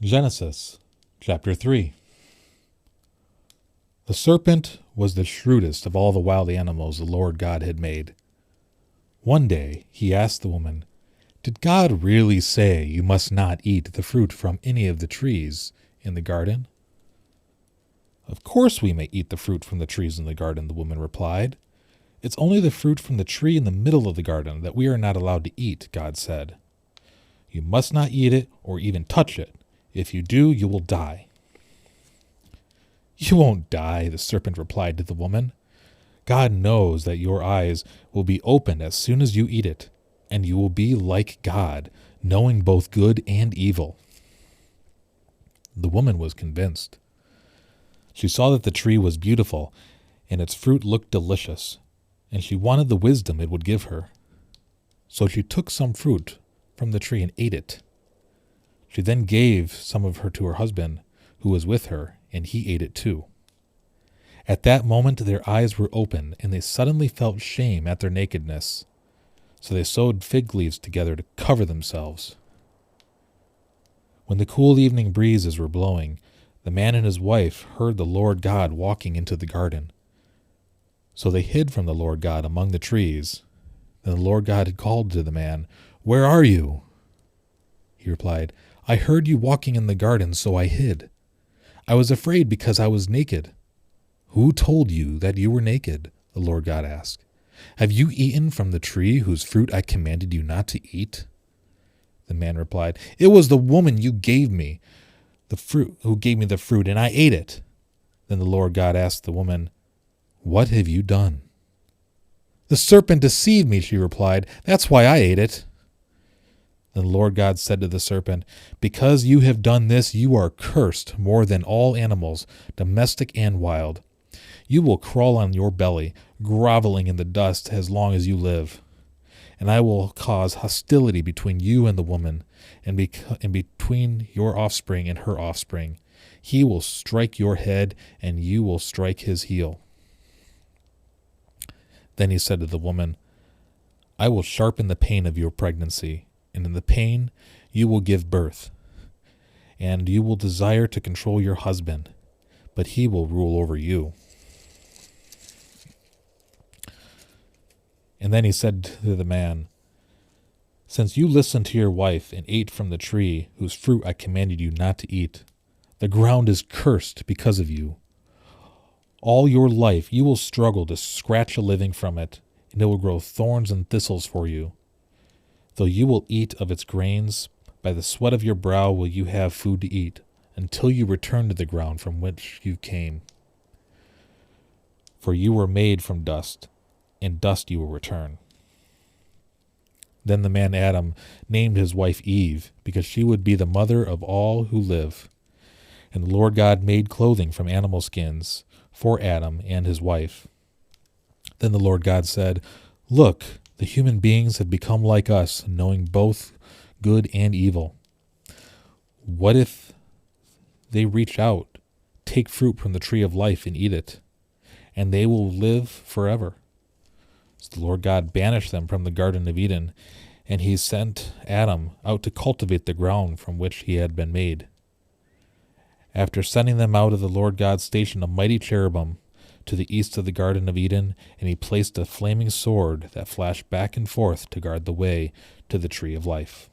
Genesis chapter 3. The serpent was the shrewdest of all the wild animals the Lord God had made. One day he asked the woman, "Did God really say you must not eat the fruit from any of the trees in the garden?" "Of course we may eat the fruit from the trees in the garden," the woman replied. "It's only the fruit from the tree in the middle of the garden that we are not allowed to eat," God said. "You must not eat it or even touch it. If you do, you will die." "You won't die," the serpent replied to the woman. "God knows that your eyes will be opened as soon as you eat it, and you will be like God, knowing both good and evil." The woman was convinced. She saw that the tree was beautiful, and its fruit looked delicious, and she wanted the wisdom it would give her. So she took some fruit from the tree and ate it. She then gave some of her to her husband, who was with her, and he ate it too. At that moment their eyes were opened, and they suddenly felt shame at their nakedness. So they sewed fig leaves together to cover themselves. When the cool evening breezes were blowing, the man and his wife heard the Lord God walking into the garden. So they hid from the Lord God among the trees. Then the Lord God had called to the man, "Where are you?" He replied, "I heard you walking in the garden, so I hid. I was afraid because I was naked." "Who told you that you were naked?" the Lord God asked. "Have you eaten from the tree whose fruit I commanded you not to eat?" The man replied, "It was the woman you gave me the fruit, and I ate it." Then the Lord God asked the woman, "What have you done?" "The serpent deceived me," she replied. "That's why I ate it." Then the Lord God said to the serpent, "Because you have done this, you are cursed more than all animals, domestic and wild. You will crawl on your belly, groveling in the dust as long as you live. And I will cause hostility between you and the woman, and between your offspring and her offspring. He will strike your head, and you will strike his heel." Then he said to the woman, "I will sharpen the pain of your pregnancy, and in the pain you will give birth. And you will desire to control your husband, but he will rule over you." And then he said to the man, "Since you listened to your wife and ate from the tree whose fruit I commanded you not to eat, the ground is cursed because of you. All your life you will struggle to scratch a living from it, and it will grow thorns and thistles for you. Though you will eat of its grains, by the sweat of your brow will you have food to eat, until you return to the ground from which you came. For you were made from dust, and dust you will return." Then the man Adam named his wife Eve, because she would be the mother of all who live. And the Lord God made clothing from animal skins for Adam and his wife. Then the Lord God said, "Look, the human beings have become like us, knowing both good and evil. What if they reach out, take fruit from the tree of life and eat it, and they will live forever?" So the Lord God banished them from the Garden of Eden, and he sent Adam out to cultivate the ground from which he had been made. After sending them out, the Lord God stationed a mighty cherubim to the east of the Garden of Eden, and he placed a flaming sword that flashed back and forth to guard the way to the tree of life.